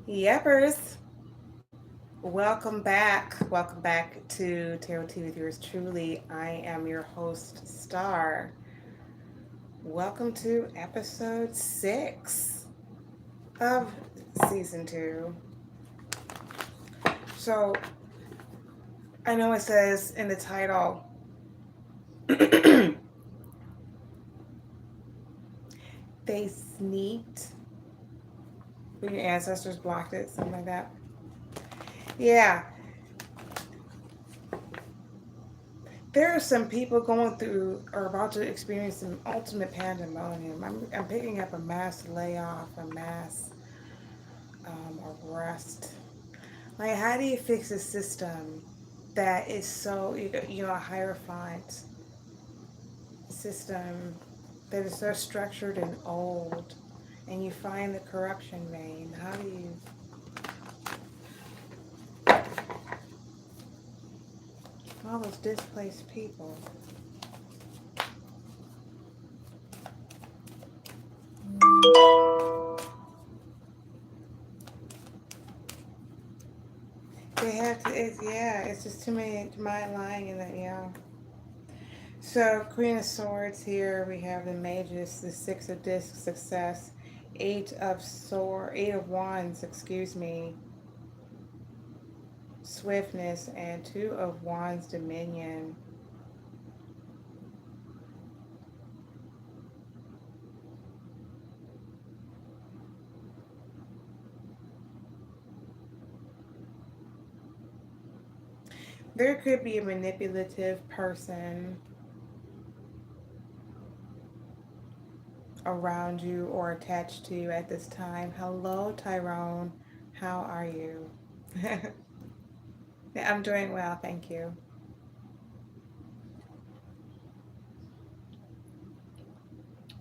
Yepers, welcome back. Welcome back to Tarot Tea with yours truly. I am your host, Star. Welcome to episode 6 of season 2. So, I know it says in the title, they sneaked, when your ancestors blocked it, something like that. Yeah, there are some people going through or about to experience some ultimate pandemonium. I'm picking up a mass layoff, a mass arrest. Like, how do you fix a system that is so, a hierophant system that is so structured and old, and you find the corruption vein? How do you, all those displaced people? They have to, it's just too many mind lying in that, yeah. So, Queen of Swords here, we have the Magus, the Six of Discs, Success, Eight of Wands, excuse me, Swiftness, and Two of Wands, Dominion. There could be a manipulative person around you or attached to you at this time. Hello, Tyrone. How are you? Yeah, I'm doing well, thank you.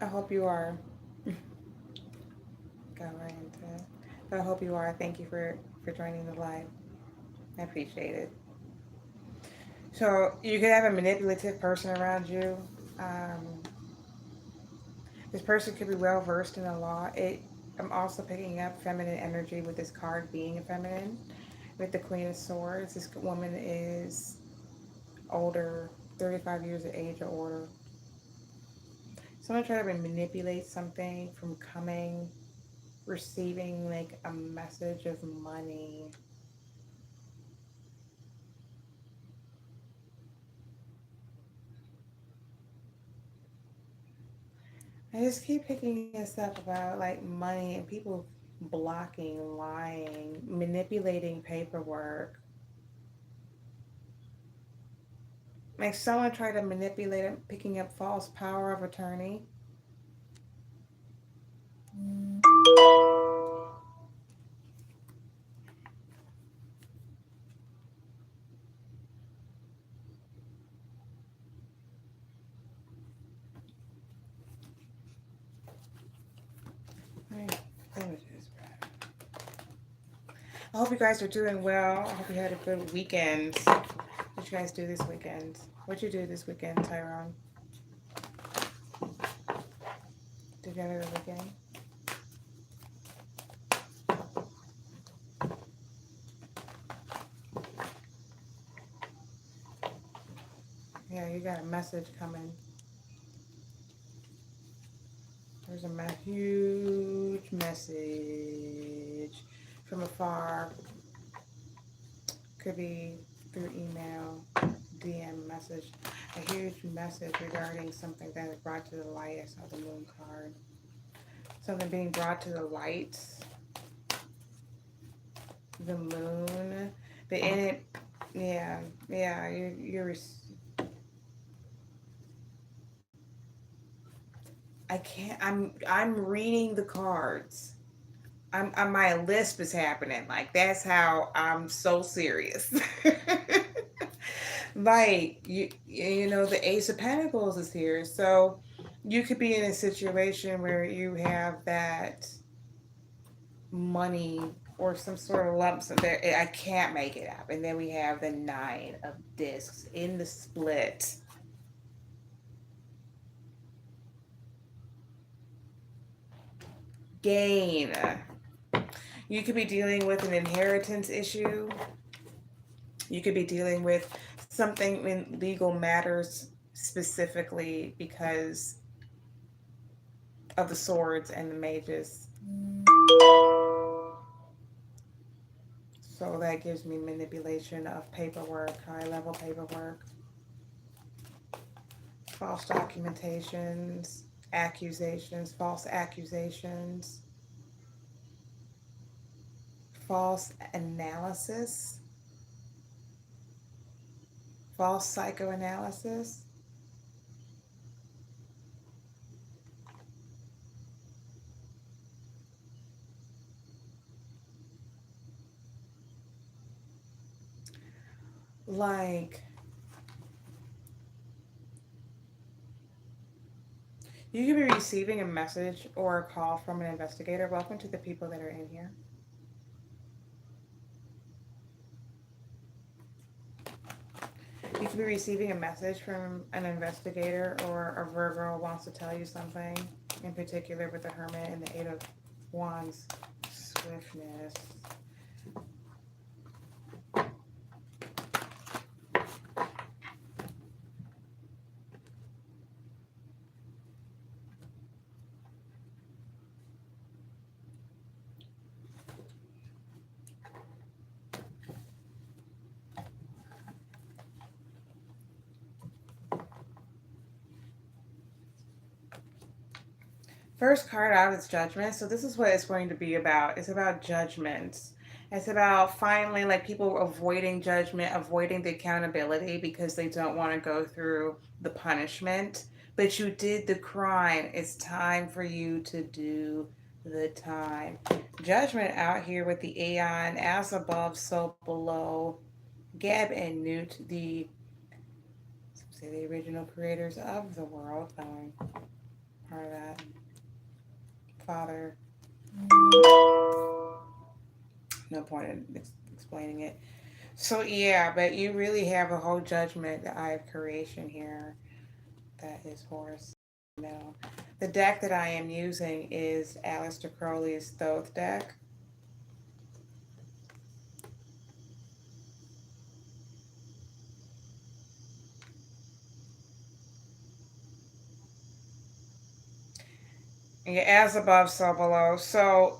I hope you are. Go right into it. But I hope you are. Thank you for joining the live. I appreciate it. So you could have a manipulative person around you. Um, this person could be well versed in the law. I'm also picking up feminine energy with this card being a feminine. With the Queen of Swords, this woman is older, 35 years of age or older. Someone try to manipulate something from receiving like a message of money. I just keep picking this up about like money and people blocking, lying, manipulating paperwork. Like someone tried to manipulate it, picking up false power of attorney. Right. Images. I hope you guys are doing well. I hope you had a good weekend. What you guys do this weekend? What you do this weekend, Tyrone? Did you have a good weekend? Yeah, you got a message coming. There's a huge message from afar. Could be through email, DM message. A huge message regarding something that is brought to the light. I saw the moon card. Something being brought to the light. The moon. But in it, yeah, I can't. I'm reading the cards. My lisp is happening. Like that's how I'm so serious. Like the Ace of Pentacles is here, so you could be in a situation where you have that money or some sort of lump sum there. I can't make it up, and then we have the Nine of Discs in the split. Gain. You could be dealing with an inheritance issue. You could be dealing with something in legal matters specifically because of the swords and the mages. So that gives me manipulation of paperwork, high level paperwork, false documentations, accusations, false accusations, false analysis, false psychoanalysis. Like, you could be receiving a message or a call from an investigator. Welcome to the people that are in here. You could be receiving a message from an investigator, or a Virgo wants to tell you something, in particular with the Hermit and the Eight of Wands. Swiftness. First card out is Judgment. So this is what it's going to be about. It's about judgments. It's about finally, like, people avoiding judgment, avoiding the accountability because they don't want to go through the punishment. But you did the crime. It's time for you to do the time. Judgment out here with the Aeon, as above, so below. Gab and Newt, the original creators of the world, part of that. Father, no point in explaining it. So yeah, but you really have a whole judgment, the Eye of Creation here. That is Horus. No, the deck that I am using is Aleister Crowley's Thoth deck. Yeah, as above, so below. So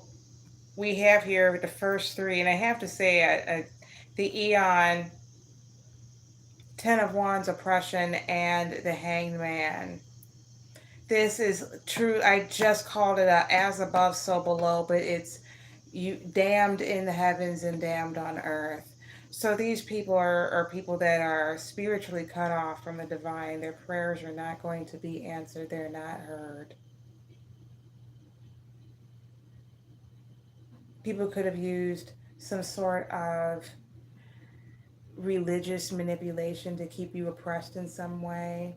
we have here the first three, and I have to say, the Eon, Ten of Wands, Oppression, and the Hanged Man. This is true. I just called it a as above, so below, but it's you damned in the heavens and damned on earth. So these people are people that are spiritually cut off from the divine. Their prayers are not going to be answered. They're not heard. People could have used some sort of religious manipulation to keep you oppressed in some way.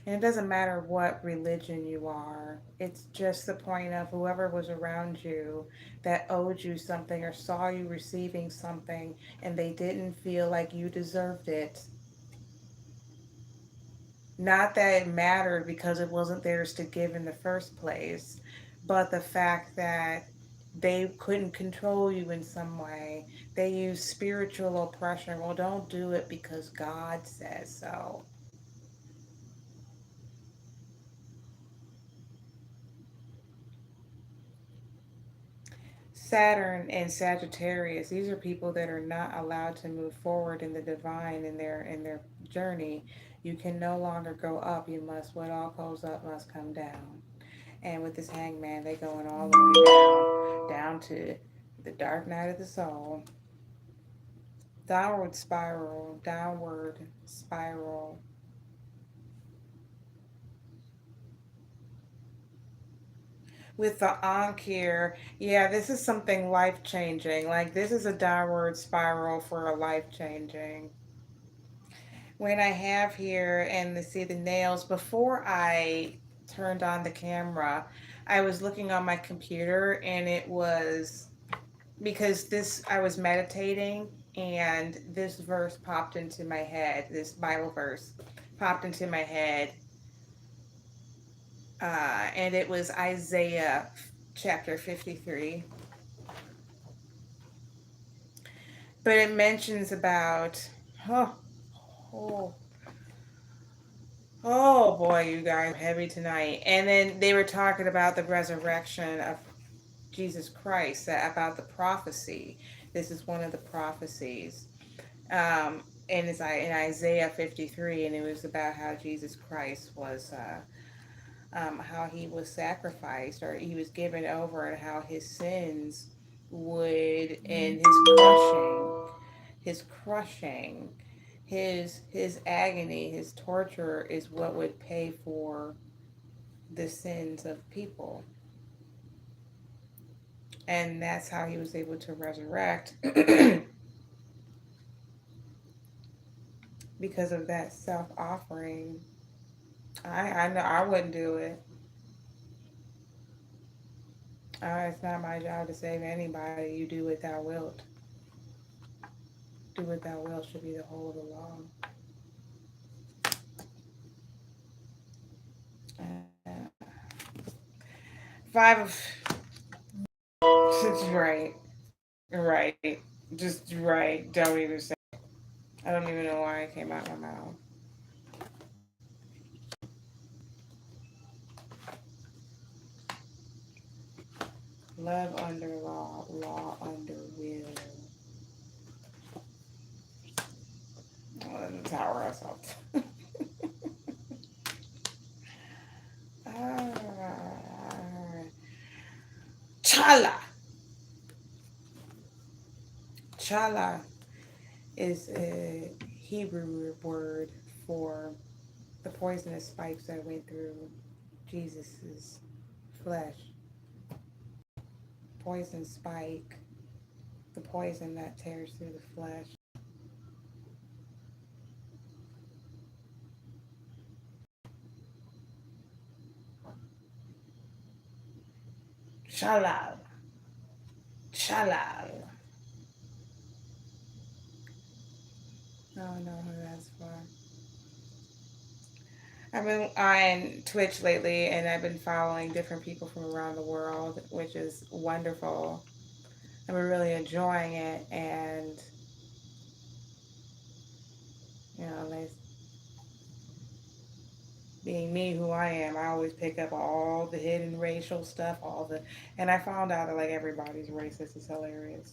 And it doesn't matter what religion you are. It's just the point of whoever was around you that owed you something or saw you receiving something and they didn't feel like you deserved it. Not that it mattered because it wasn't theirs to give in the first place, but the fact that they couldn't control you in some way. They used spiritual oppression. Well, don't do it because God says so. Saturn and Sagittarius, these are people that are not allowed to move forward in the divine in their journey. You can no longer go up. You must, what all goes up must come down. And with this Hangman, they going all the way down to the dark night of the soul. Downward spiral, downward spiral. With the Ankh here, yeah, this is something life changing. Like, this is a downward spiral for a life changing. When I have here and to see the nails, before I turned on the camera, I was looking on my computer and it was because this, I was meditating and this verse popped into my head, this Bible verse popped into my head. And it was Isaiah chapter 53. but it mentions about, oh, oh, oh boy, you guys are heavy tonight. And then they were talking about the resurrection of Jesus Christ, about the prophecy. This is one of the prophecies. And it's in Isaiah 53, and it was about how Jesus Christ was, how he was sacrificed or he was given over, and how his sins would, and his crushing, his agony, his torture is what would pay for the sins of people. And that's how he was able to resurrect because of that self offering. I know I wouldn't do it. It's not my job to save anybody. You do what thou wilt. Do what thou wilt should be the whole of the law. Five of right, right, just right. Don't even say. I don't even know why it came out of my mouth. Love under law, law under will. Oh, the tower assault. Ah, chala. Chala is a Hebrew word for the poisonous spikes that went through Jesus's flesh. Poison spike, the poison that tears through the flesh. Shalal, shalal. I don't know who that's for. I've been on Twitch lately, and I've been following different people from around the world, which is wonderful. I've been really enjoying it, and they, being me who I am, I always pick up all the hidden racial stuff, and I found out that like everybody's racist is hilarious.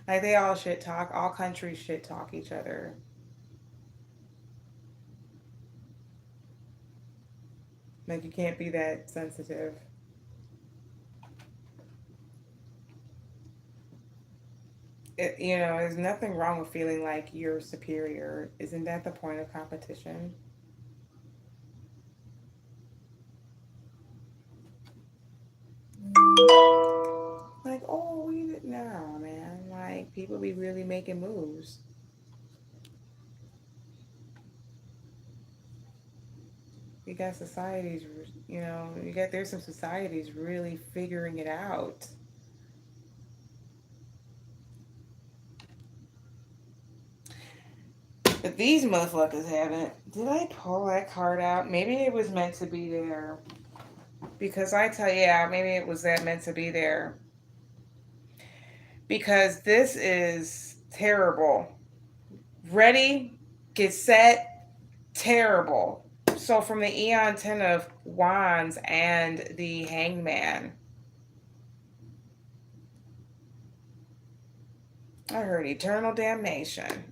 Like they all shit talk, all countries shit talk each other. Like you can't be that sensitive. There's nothing wrong with feeling like you're superior. Isn't that the point of competition? Like, oh, we didn't know, man. Like, people be really making moves. You got societies, there's some societies really figuring it out. But these motherfuckers haven't. Did I pull that card out? Maybe it was meant to be there. Because I tell you, yeah, maybe it was that meant to be there. Because this is terrible. Ready, get set, terrible. So from the Eon Ten of Wands and the Hangman, I heard eternal damnation.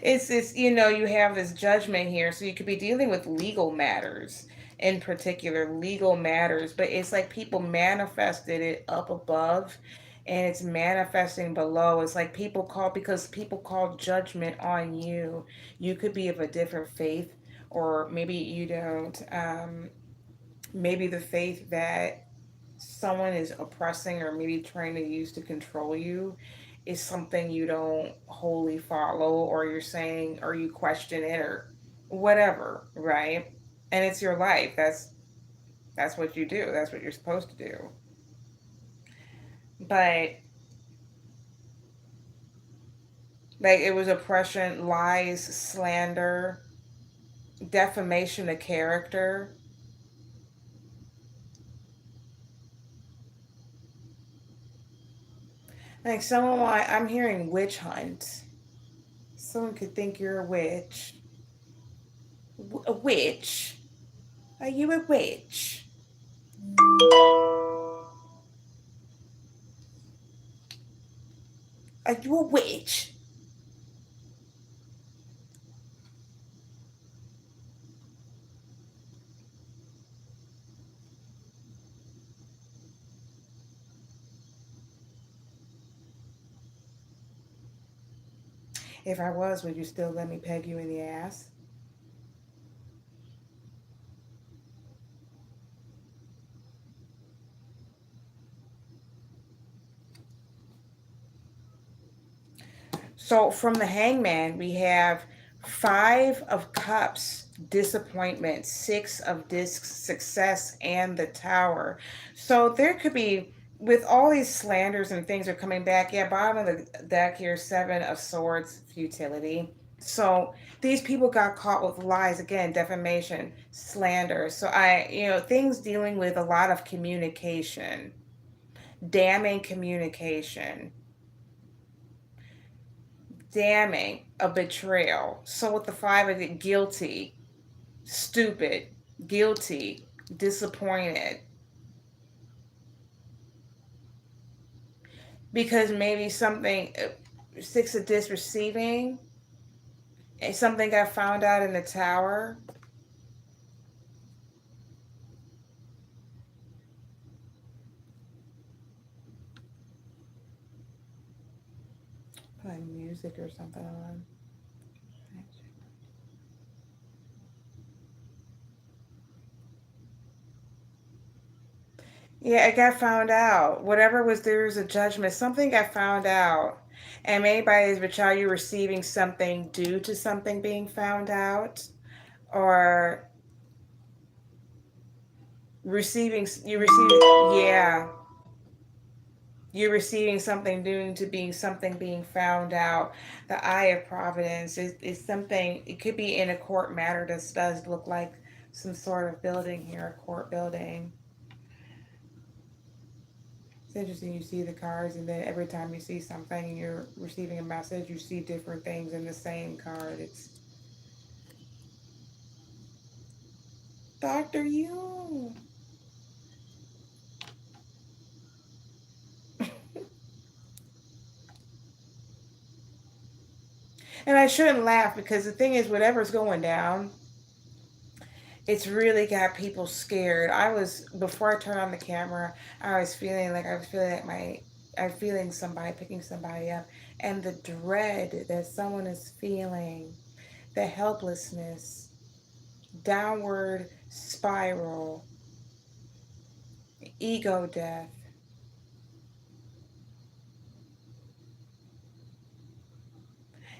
You have this judgment here, so you could be dealing with legal matters, in particular legal matters, but it's like people manifested it up above, and it's manifesting below. It's like because people call judgment on you. You could be of a different faith, or maybe you don't. Maybe the faith that someone is oppressing or maybe trying to use to control you is something you don't wholly follow, or you're saying, or you question it, or whatever, right? And it's your life. That's what you do. That's what you're supposed to do. But like it was oppression, lies, slander, defamation of character. Like someone, I'm hearing witch hunt. Someone could think you're a witch. A witch? Are you a witch? Are you a witch? If I was, would you still let me peg you in the ass? So from the hangman, we have five of cups, disappointment, six of discs, success, and the tower. So there could be, with all these slanders and things are coming back. Yeah, bottom of the deck here, seven of swords, futility. So these people got caught with lies again, defamation, slander. So things dealing with a lot of communication, damning communication, damning a betrayal. So with the five of it, guilty, stupid, guilty, disappointed. Because maybe something, six of disc receiving, and something got found out in the tower. Playing music or something on. Yeah, it got found out. Whatever was there was a judgment. Something got found out. And maybe by his betrayal, you're receiving something due to something being found out. Or you receiving, yeah, you're receiving something due to being something being found out. The eye of providence is something, it could be in a court matter. This does look like some sort of building here, a court building. It's interesting, you see the cards, and then every time you see something and you're receiving a message, you see different things in the same card. It's Dr. You. And I shouldn't laugh because the thing is, whatever's going down, it's really got people scared. Before I turned on the camera, I was feeling like I'm feeling somebody picking somebody up, and the dread that someone is feeling, the helplessness, downward spiral, ego death.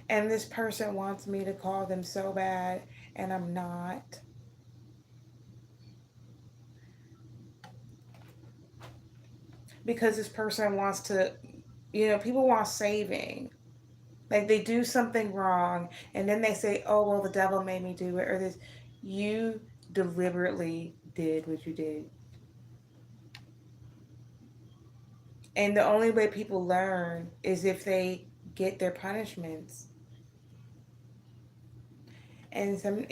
And this person wants me to call them so bad, and I'm not. Because this person wants to, people want saving. Like they do something wrong, and then they say, oh, well, the devil made me do it, or this. You deliberately did what you did. And the only way people learn is if they get their punishments. And some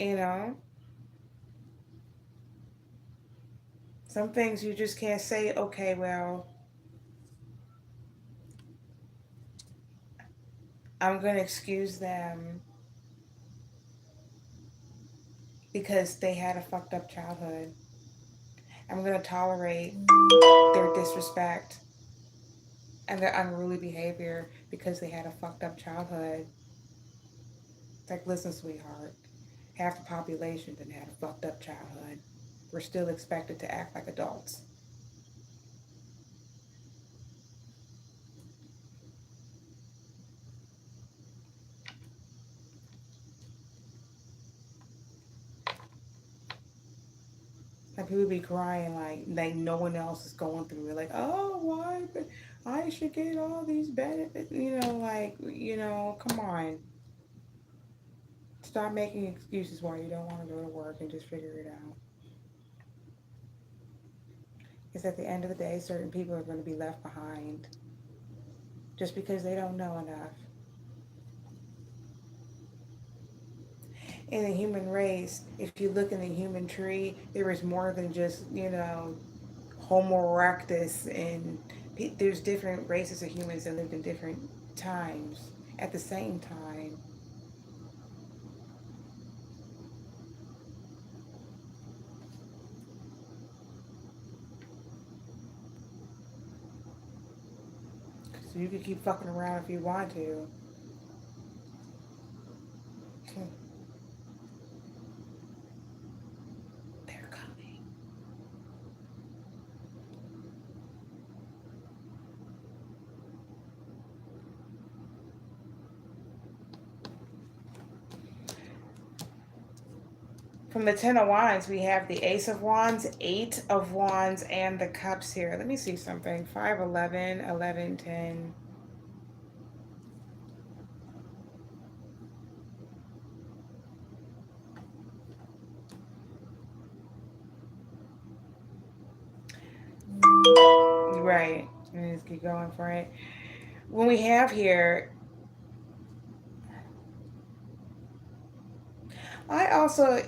things you just can't say, okay, well, I'm going to excuse them because they had a fucked up childhood. I'm going to tolerate their disrespect and their unruly behavior because they had a fucked up childhood. It's like, listen, sweetheart, half the population didn't have a fucked up childhood. We're still expected to act like adults. Like people be crying like no one else is going through it. Like, oh, why? But I should get all these benefits. Come on. Stop making excuses why you don't want to go to work and just figure it out. Because at the end of the day, certain people are going to be left behind. just because they don't know enough. In the human race, if you look in the human tree, there is more than just, Homo erectus, and there's different races of humans that lived in different times at the same time. So you can keep fucking around if you want to. They're coming. From the Ten of Wands, we have the Ace of Wands, Eight of Wands, and the Cups here. Let me see something. 5, 11, 11, 10. Right. Let me just keep going for it. When we have here, I also,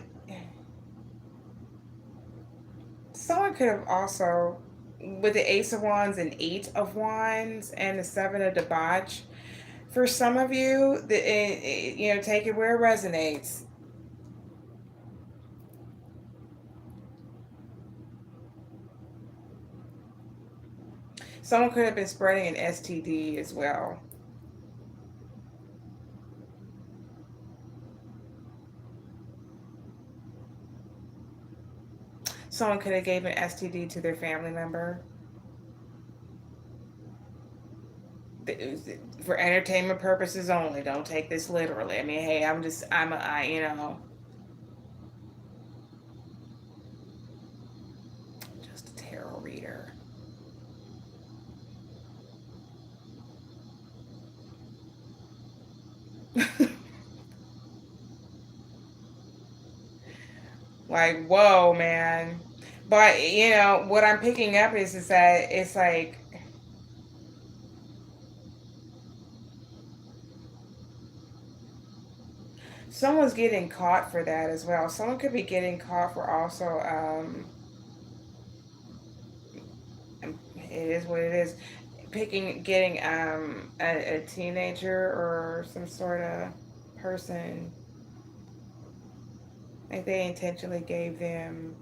someone could have also, with the Ace of Wands and Eight of Wands and the Seven of Debauch, for some of you, take it where it resonates. Someone could have been spreading an STD as well. Someone could have gave an STD to their family member. For entertainment purposes only. Don't take this literally. I mean, hey, just a tarot reader. Like, whoa, man. But, what I'm picking up is that it's like, someone's getting caught for that as well. Someone could be getting caught for also, it is what it is, getting a teenager or some sort of person, like they intentionally gave them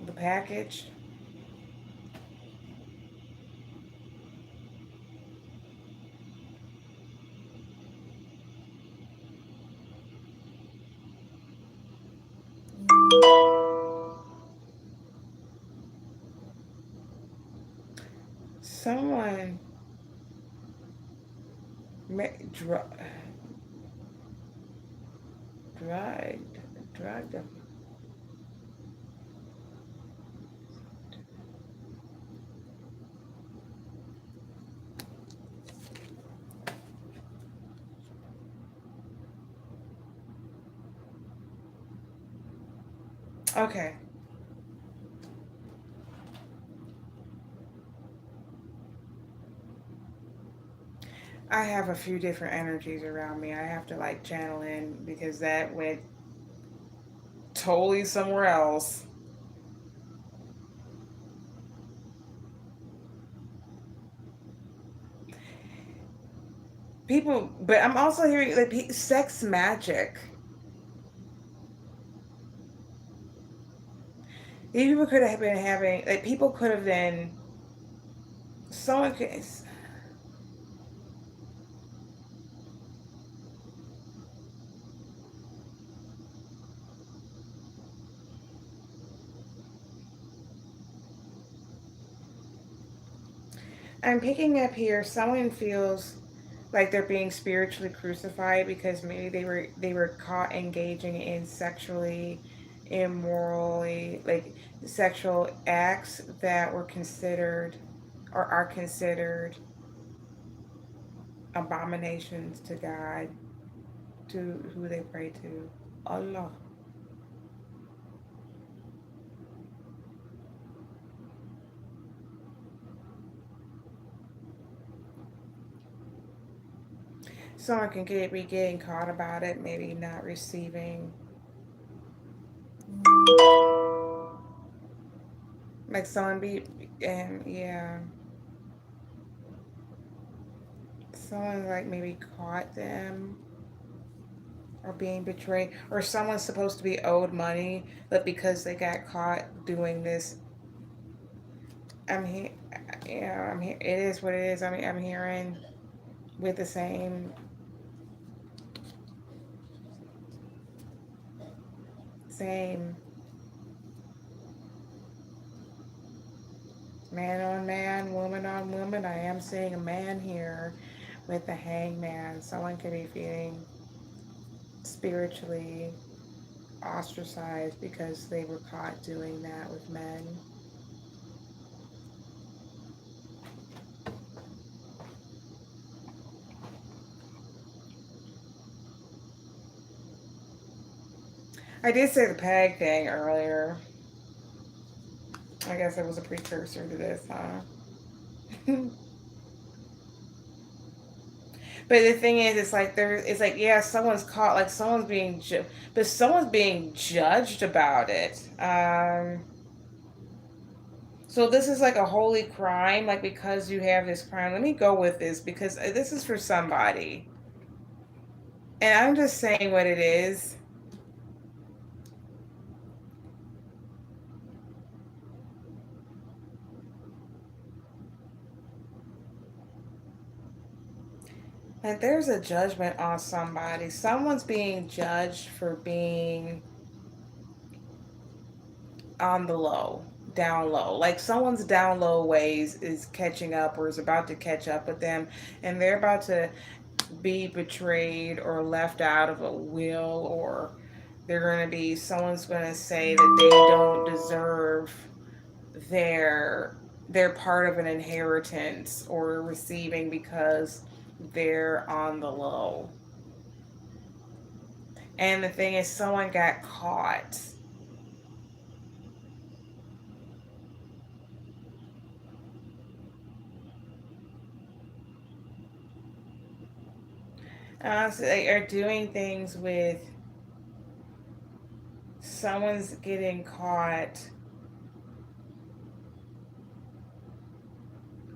the package. Someone drugged, drugged them. Okay. I have a few different energies around me. I have to like channel in because that went totally somewhere else. People, but I'm also hearing like sex magic. These people could have been having, like, people could have been, someone could, I'm picking up here, someone feels like they're being spiritually crucified because maybe they were caught engaging in sexually immorally, like sexual acts that were considered or are considered abominations to God, to who they pray to. Allah. Someone can be getting caught about it, maybe not receiving. Like someone be, and yeah, someone like maybe caught them or being betrayed, or someone's supposed to be owed money, but because they got caught doing this, I'm here. Yeah, I'm here. It is what it is. I'm hearing with the same man on man, woman on woman. I am seeing a man here with the hangman. Someone could be feeling spiritually ostracized because they were caught doing that with men. I did say the peg thing earlier. I guess it was a precursor to this, huh? But the thing is, it's like it's like yeah, someone's caught, like someone's being, but someone's being judged about it. So this is like a holy crime, like because you have this crime. Let me go with this because this is for somebody, and I'm just saying what it is. Like there's a judgment on somebody. Someone's being judged for being on the low, down low. Like someone's down low ways is catching up or is about to catch up with them, and they're about to be betrayed or left out of a will, or they're going to be, someone's going to say that they don't deserve their they're part of an inheritance or receiving because they're on the low. And the thing is, someone got caught. So they are doing things with, someone's getting caught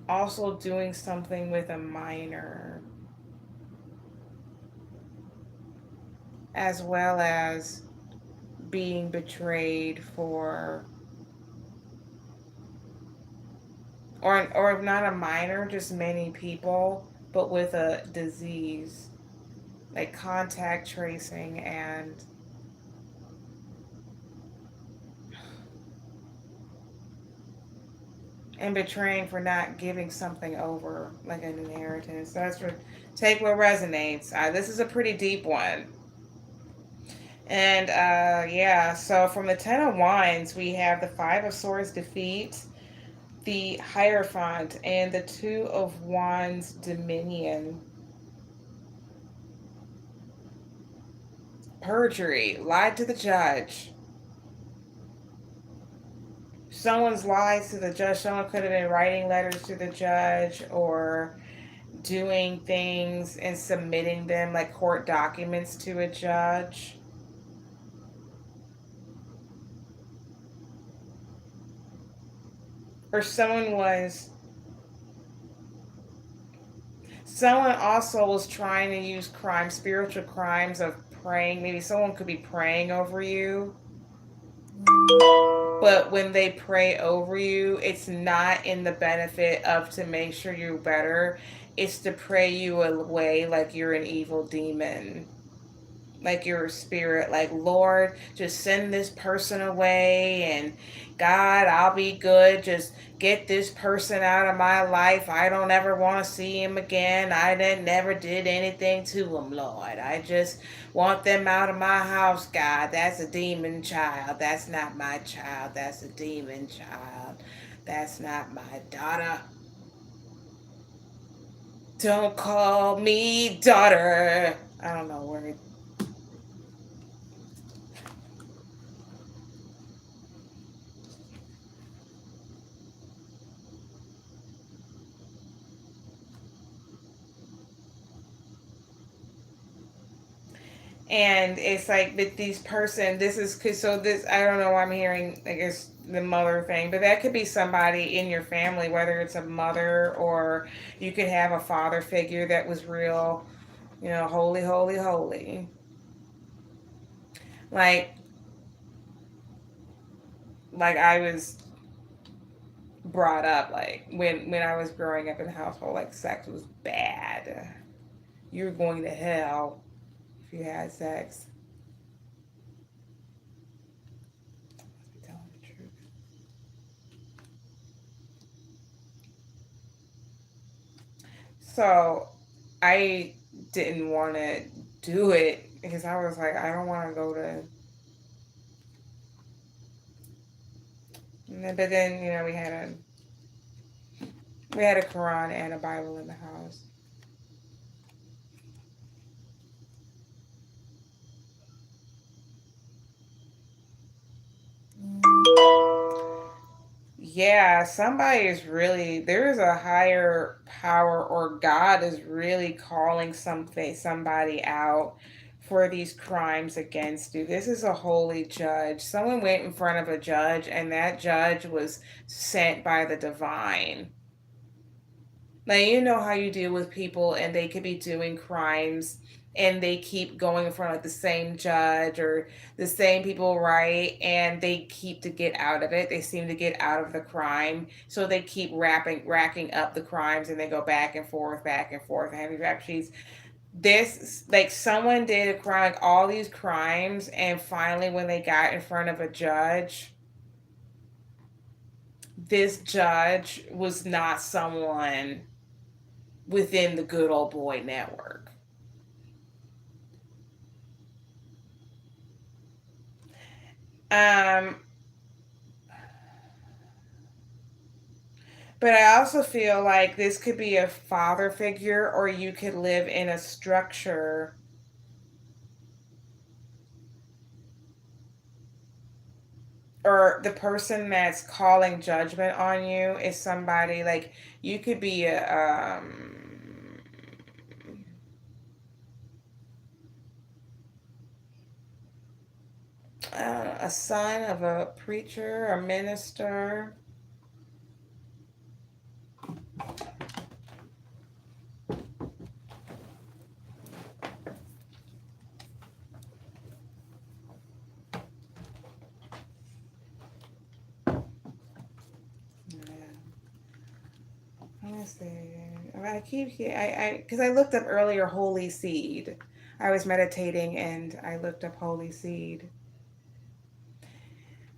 also doing something with a minor, as well as being betrayed for, or if not a minor, just many people, but with a disease, like contact tracing and betraying for not giving something over, like an inheritance. That's for, take what resonates. This is a pretty deep one. And yeah, so from the Ten of Wands, we have the Five of Swords defeat, the Hierophant, and the Two of Wands dominion. Perjury, lied to the judge. Someone's lied to the judge. Someone could have been writing letters to the judge or doing things and submitting them like court documents to a judge. Or someone also was trying to use spiritual crimes of praying. Maybe someone could be praying over you, but when they pray over you, it's not in the benefit of to make sure you're better. It's to pray you away like you're an evil demon, like you're a spirit, like Lord, just send this person away, and God, I'll be good, just get this person out of my life. I don't ever want to see him again. I never did anything to him, Lord. I just want them out of my house, God. That's a demon child. That's not my child. That's a demon child. That's not my daughter. Don't call me daughter. I don't know where. And it's like with these person, this is so this I don't know why I'm hearing I guess the mother thing, but that could be somebody in your family, whether it's a mother or you could have a father figure that was real, holy, holy, holy. Like like I was brought up like when I was growing up in a household, like sex was bad. You were going to hell if you had sex. Must be telling the truth. So I didn't want to do it because I was like, I don't want to go to. But then we had a Quran and a Bible in the house. Yeah, somebody is really there's a higher power or God is really calling somebody out for these crimes against you. This is a holy judge. Someone went in front of a judge and that judge was sent by the divine. Like, you know how you deal with people and they could be doing crimes and they keep going in front of the same judge or the same people, right? And they keep to get out of it. They seem to get out of the crime. So they keep racking up the crimes and they go back and forth, and having rap sheets. This, like, someone did a crime, like all these crimes, and finally, when they got in front of a judge, this judge was not someone within the good old boy network. Um, but I also feel like this could be a father figure, or you could live in a structure, or the person that's calling judgment on you is somebody like you could be a son of a preacher, a minister. Yeah. Let me see. I keep here. Because I looked up earlier holy seed. I was meditating and I looked up holy seed,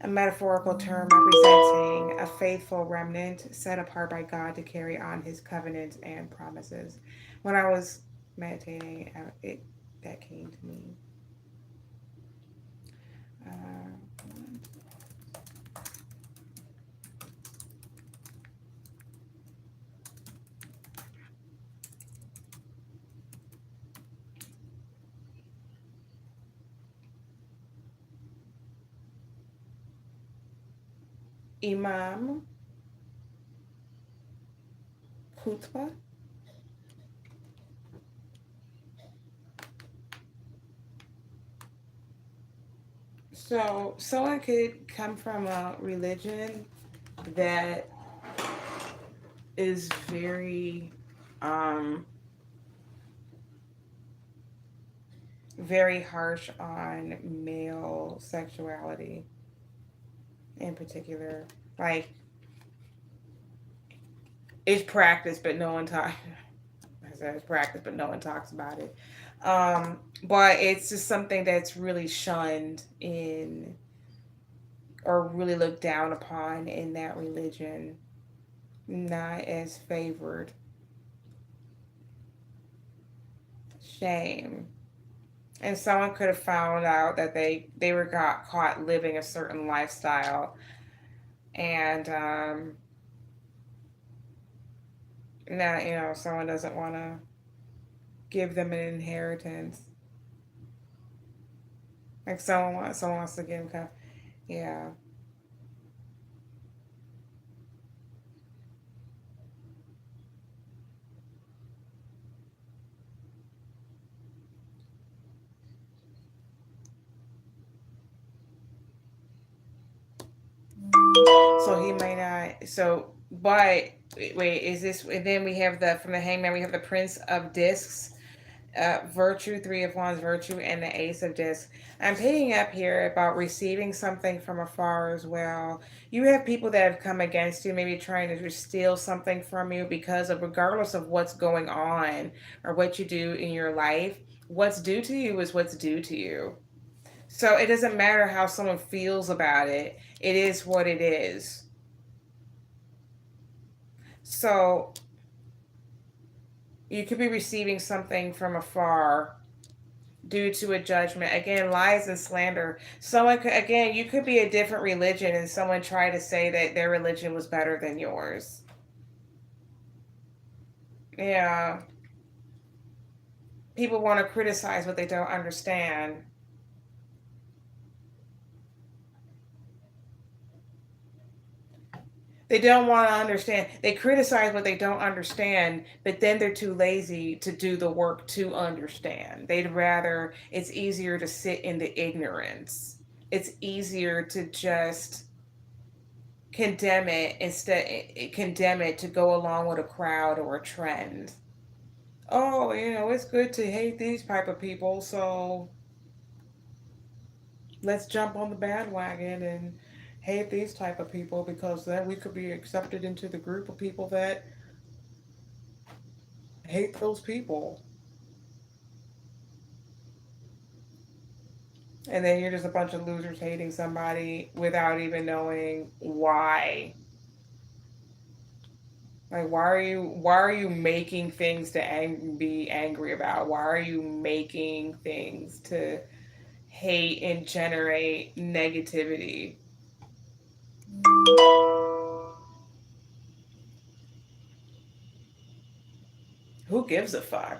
a metaphorical term representing a faithful remnant set apart by God to carry on His covenants and promises. When I was meditating, it that came to me. Uh, Imam Khutbah. So someone could come from a religion that is um, very harsh on male sexuality in particular. Like it's practiced, but no one talks. I said it's practiced, but no one talks about it. But it's just something that's really shunned in or really looked down upon in that religion, not as favored. Shame. And someone could have found out that they were got caught living a certain lifestyle, and now someone doesn't want to give them an inheritance. Like someone wants to give them, yeah. So he may not. So, but wait, is this? And then we have the from the Hangman. We have the Prince of Discs, virtue, Three of Wands, virtue, and the Ace of Discs. I'm picking up here about receiving something from afar as well. You have people that have come against you, maybe trying to steal something from you because of, regardless of what's going on or what you do in your life, what's due to you is what's due to you. So it doesn't matter how someone feels about it, it is what it is. So you could be receiving something from afar due to a judgment. Again, lies and slander. Someone could, again, you could be a different religion and someone try to say that their religion was better than yours. Yeah. People want to criticize what they don't understand. They don't want to understand. They criticize what they don't understand, but then they're too lazy to do the work to understand. They'd rather, it's easier to sit in the ignorance. It's easier to just condemn it condemn it to go along with a crowd or a trend. Oh, it's good to hate these type of people, so let's jump on the bandwagon and hate these type of people because then we could be accepted into the group of people that hate those people. And then you're just a bunch of losers hating somebody without even knowing why. Like, why are you making things to be angry about? Why are you making things to hate and generate negativity? Who gives a fuck?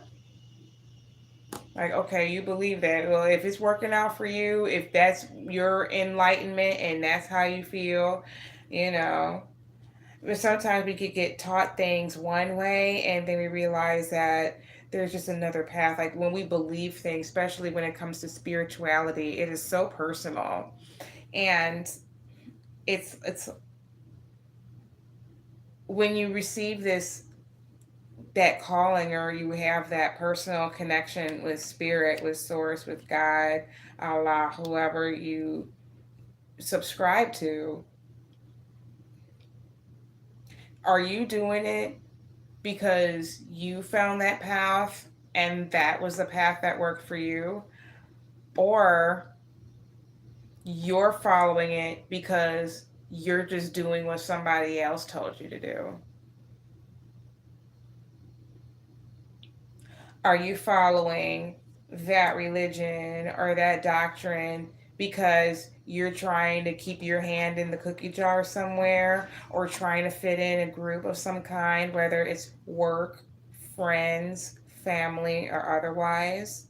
Like, okay, you believe that. Well, if it's working out for you, if that's your enlightenment and that's how you feel, you know. But sometimes we could get taught things one way and then we realize that there's just another path. Like when we believe things, especially when it comes to spirituality, it is so personal. And it's when you receive this, that calling, or you have that personal connection with spirit, with source, with God, Allah, whoever you subscribe to, are you doing it because you found that path and that was the path that worked for you, or you're following it because you're just doing what somebody else told you to do? Are you following that religion or that doctrine because you're trying to keep your hand in the cookie jar somewhere, or trying to fit in a group of some kind, whether it's work, friends, family, or otherwise?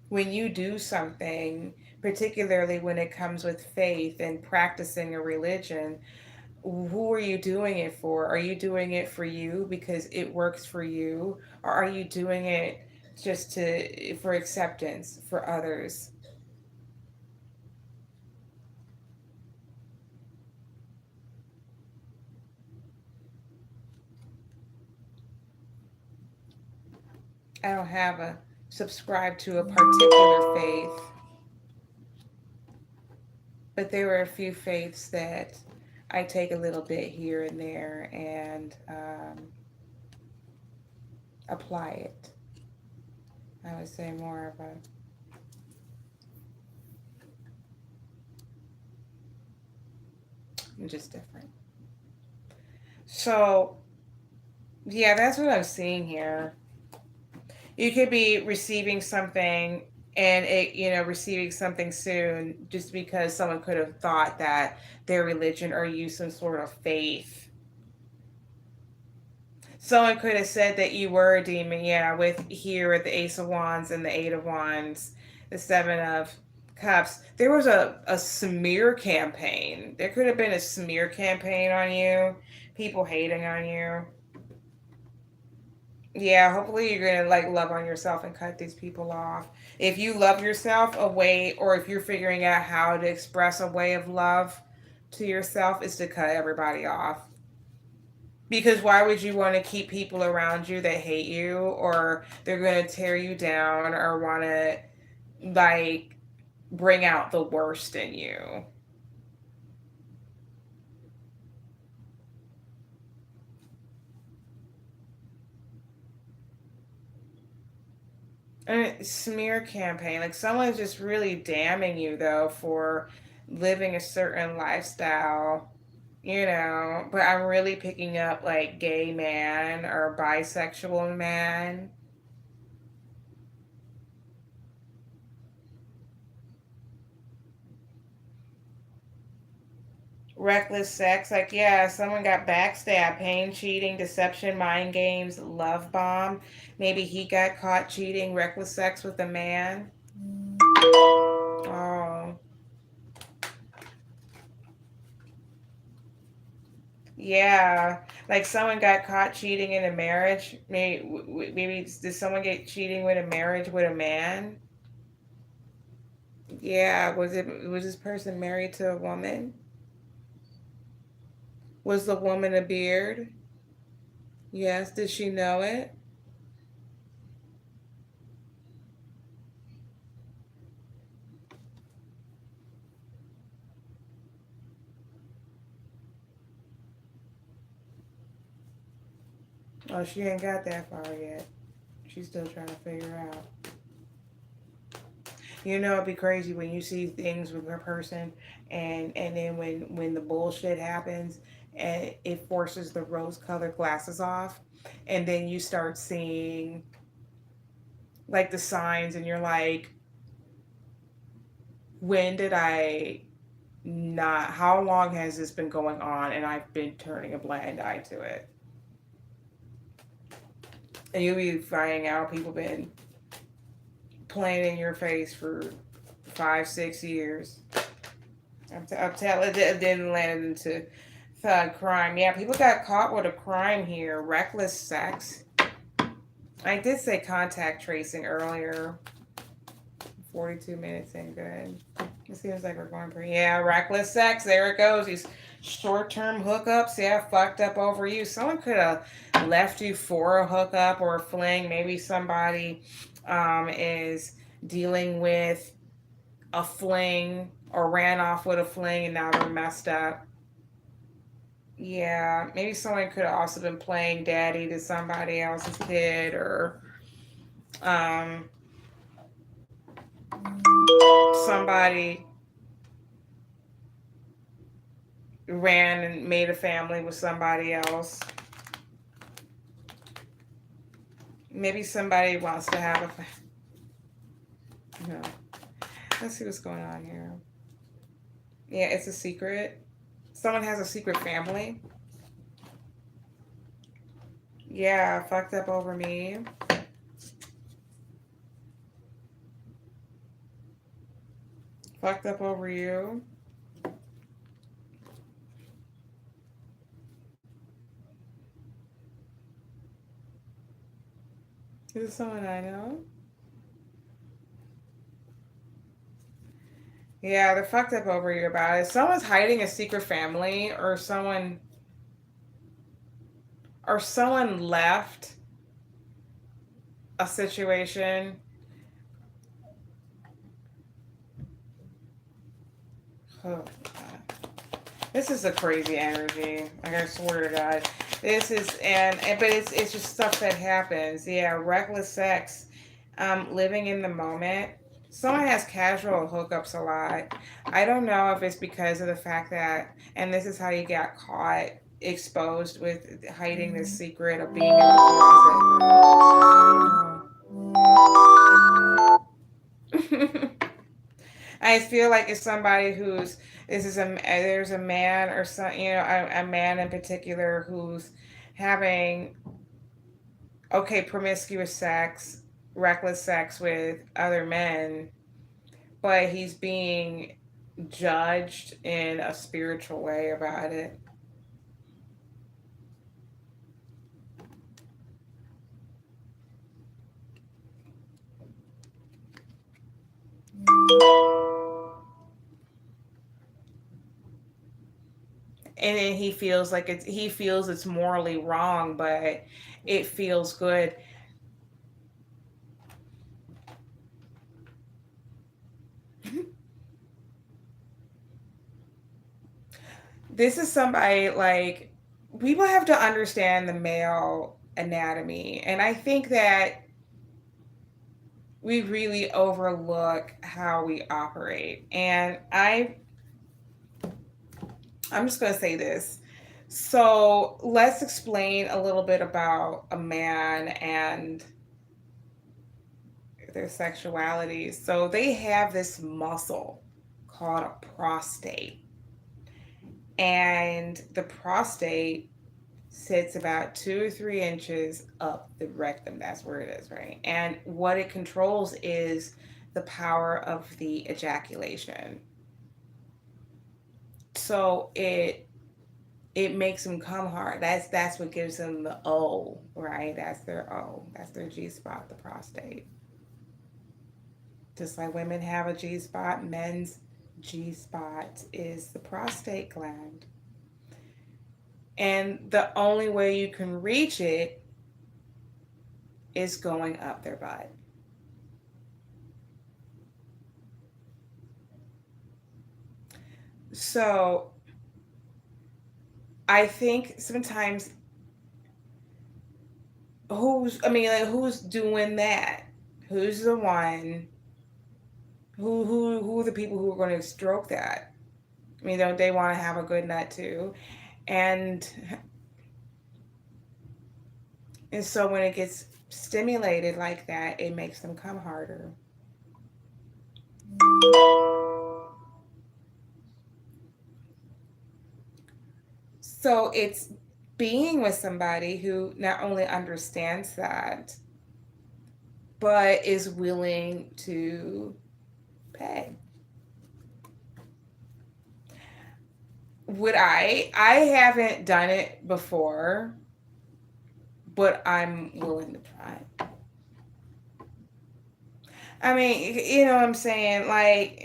When you do something, particularly when it comes with faith and practicing a religion, who are you doing it for? Are you doing it for you because it works for you, or are you doing it just to for acceptance for others? I don't have a subscribe to a particular faith, but there are a few faiths that I take a little bit here and there and apply it. I would say more of a just different. So yeah, that's what I'm seeing here. You could be receiving something and receiving something soon just because someone could have thought that their religion or you some sort of faith. Someone could have said that you were a demon, yeah, with here at the Ace of Wands and the Eight of Wands, the Seven of Cups. There was a smear campaign. There could have been a smear campaign on you, people hating on you. Yeah, hopefully you're gonna like love on yourself and cut these people off. If you love yourself, a way, or if you're figuring out how to express a way of love to yourself, is to cut everybody off. Because why would you want to keep people around you that hate you, or they're gonna tear you down, or want to like bring out the worst in you? And smear campaign, like someone's just really damning you though for living a certain lifestyle, but I'm really picking up like gay man or bisexual man. Reckless sex, like yeah, someone got backstab, pain, cheating, deception, mind games, love bomb. Maybe he got caught cheating, reckless sex with a man. Oh, yeah, like someone got caught cheating in a marriage. Maybe did someone get cheating with a marriage with a man? Yeah, was this person married to a woman? Was the woman a beard? Yes. Did she know it? Oh, she ain't got that far yet. She's still trying to figure out. It'd be crazy when you see things with a person, and then when the bullshit happens, and it forces the rose-colored glasses off, and then you start seeing like the signs, and you're like, when did I not? How long has this been going on? And I've been turning a blind eye to it. And you'll be finding out people been playing in your face for 5, 6 years. I'm telling it didn't land into thug crime. Yeah, people got caught with a crime here. Reckless sex. I did say contact tracing earlier. 42 minutes in, good. It seems like we're going pretty. Yeah, reckless sex. There it goes. These short-term hookups. Yeah, fucked up over you. Someone could have left you for a hookup or a fling. Maybe somebody is dealing with a fling or ran off with a fling and now they're messed up. Yeah, maybe someone could have also been playing daddy to somebody else's kid, or um, somebody ran and made a family with somebody else. Maybe somebody wants to have no. Let's see what's going on here. Yeah, it's a secret. Someone has a secret family. Yeah, fucked up over me. Fucked up over you. Is it someone I know? Yeah, they're fucked up over you about it. Someone's hiding a secret family, or someone left a situation. Oh, this is a crazy energy. Like, I swear to God, this is but it's just stuff that happens. Yeah, reckless sex, living in the moment. Someone has casual hookups a lot. I don't know if it's because of the fact that, and this is how you got caught, exposed with hiding the secret of being in the closet. I feel like it's somebody who's this is a there's a man or some a man in particular who's having promiscuous sex, reckless sex with other men, but he's being judged in a spiritual way about it. and then he feels it's morally wrong, but it feels good. This is somebody like, people have to understand the male anatomy, and I think that we really overlook how we operate. And I'm just going to say this. So let's explain a little bit about a man and their sexuality. So they have this muscle called a prostate, and the prostate sits about 2 or 3 inches up the rectum. That's where it is, right? And what it controls is the power of the ejaculation. So it makes them come hard. That's what gives them the O, right? That's their O. That's their G spot, the prostate. Just like women have a G spot, men's G spot is the prostate gland. And the only way you can reach it is going up their butt. So I think sometimes who's doing that? Who's the one who are the people who are going to stroke that? I mean, don't they want to have a good nut too? And and so when it gets stimulated like that, it makes them come harder. So it's being with somebody who not only understands that, but is willing to pay. Would I haven't done it before, but I'm willing to try. I mean, you know what I'm saying? Like,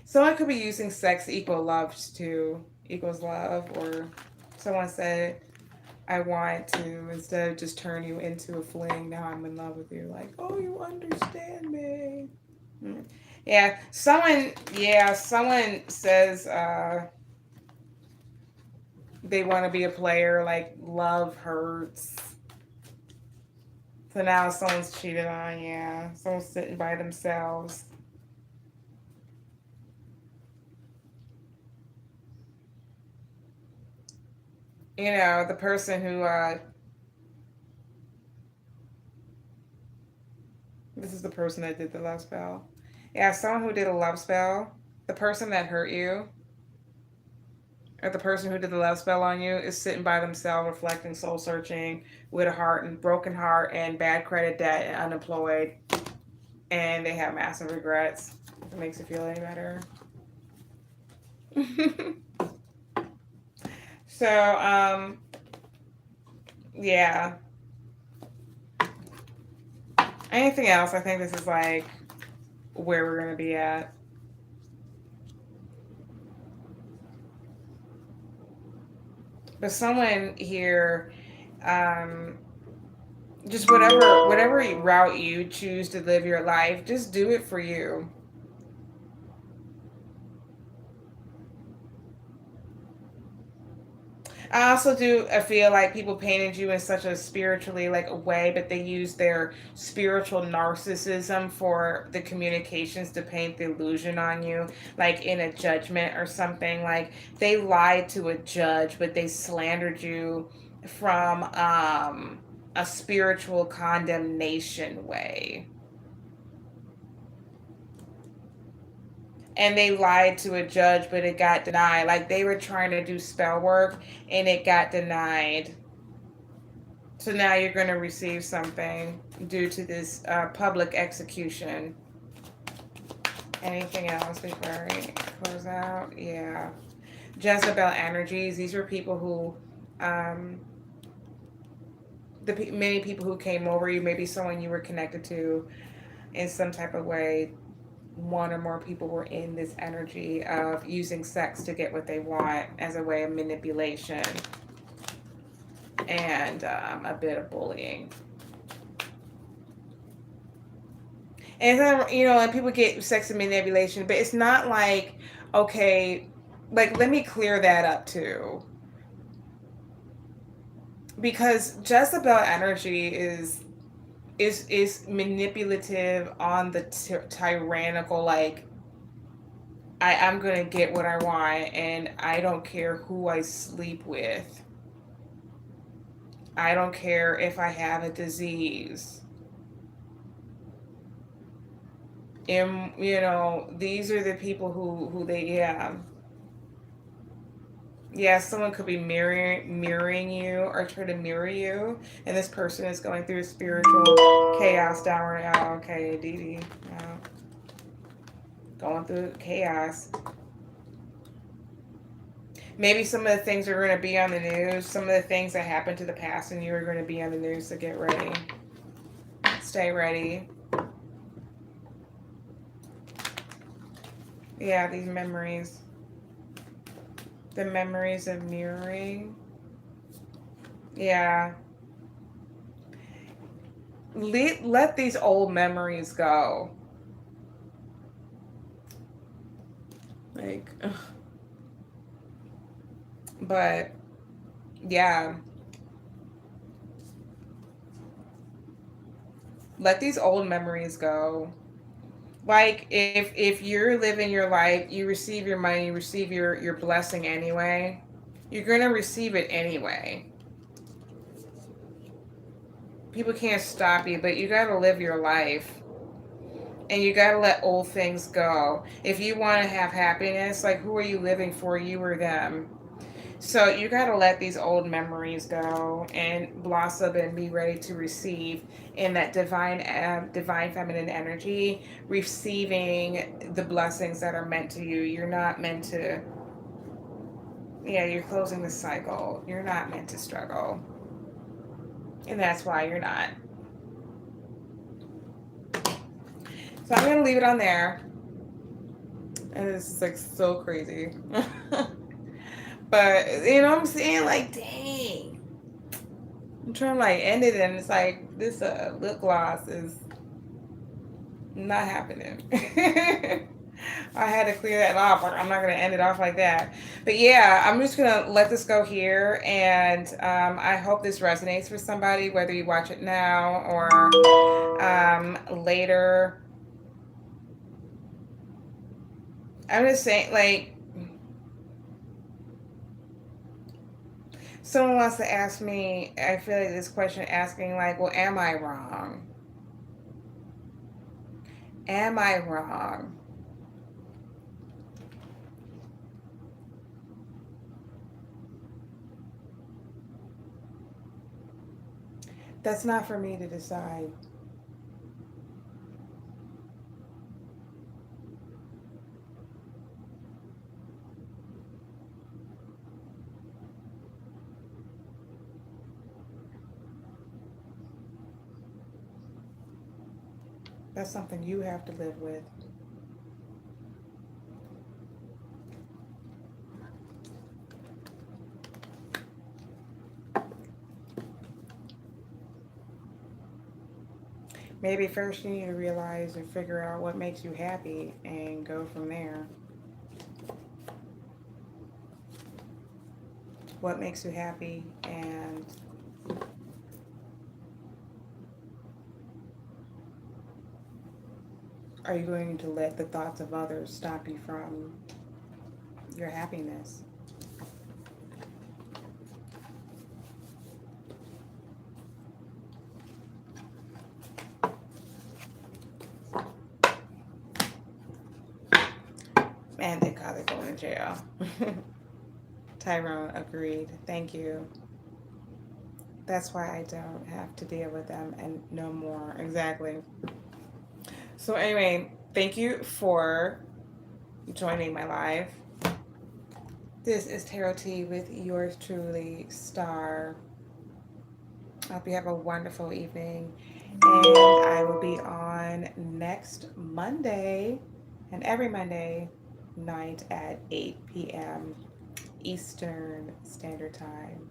someone could be using sex equal love to equals love, or someone said, I want to, instead of just turn you into a fling, now I'm in love with you. Like, oh, you understand me. Hmm. Someone says they want to be a player, like love hurts. So now someone's cheated on, yeah. Someone's sitting by themselves. You know, the person who, this is the person that did the love spell. Yeah, someone who did a love spell, the person that hurt you, or the person who did the love spell on you, is sitting by themselves, reflecting, soul searching, with a heart and broken heart and bad credit debt and unemployed, and they have massive regrets. If it makes you feel any better. So, yeah. Anything else? I think this is like where we're gonna be at. But someone here, um, just whatever route you choose to live your life, just do it for you. I also do. I feel like people painted you in such a spiritually like a way, but they use their spiritual narcissism for the communications to paint the illusion on you, like in a judgment or something. Like they lied to a judge, but they slandered you from a spiritual condemnation way. And they lied to a judge, but it got denied. Like they were trying to do spell work and it got denied. So now you're going to receive something due to this public execution. Anything else before we close out? Yeah. Jezebel energies. These were people who, many people who came over you, maybe someone you were connected to in some type of way. one or more people were in this energy of using sex to get what they want as a way of manipulation and a bit of bullying. And and people get sex and manipulation, but it's not like, okay, like, let me clear that up too. Because Jezebel energy is manipulative on the tyrannical, like, I'm gonna get what I want and I don't care who I sleep with. I don't care if I have a disease. And these are the people who they, yeah, someone could be mirroring you or try to mirror you, and this person is going through spiritual chaos down right now. Okay, Dee Dee, going through chaos. Maybe some of the things are going to be on the news. Some of the things that happened to the past and you are going to be on the news, so get ready. Stay ready. Yeah, these memories. The memories of mirroring. Yeah. Let these old memories go. Like, ugh. But yeah, let these old memories go. Like, if you're living your life, you receive your money, you receive your blessing anyway. You're gonna receive it anyway. People can't stop you, but you gotta live your life. And you gotta let old things go. If you wanna have happiness, like, who are you living for, you or them? So you got to let these old memories go and blossom and be ready to receive in that divine feminine energy, receiving the blessings that are meant to you. You're not meant to, yeah, you're closing the cycle. You're not meant to struggle. And that's why you're not. So I'm going to leave it on there. And this is like so crazy. But, what I'm saying? Like, dang. I'm trying to like end it, and it's like this lip gloss is not happening. I had to clear that off. I'm not going to end it off like that. But yeah, I'm just going to let this go here. And I hope this resonates for somebody, whether you watch it now or later. I'm just saying, like, someone wants to ask me, I feel like this question asking, like, well, am I wrong? Am I wrong? That's not for me to decide. That's something you have to live with. Maybe first you need to realize and figure out what makes you happy and go from there. What makes you happy, and are you going to let the thoughts of others stop you from your happiness? And thank God they're going to jail. Tyrone agreed. Thank you. That's why I don't have to deal with them and no more. Exactly. So anyway, thank you for joining my live. This is Tarot Tea with yours truly, Star. I hope you have a wonderful evening. And I will be on next Monday and every Monday night at 8 p.m. Eastern Standard Time.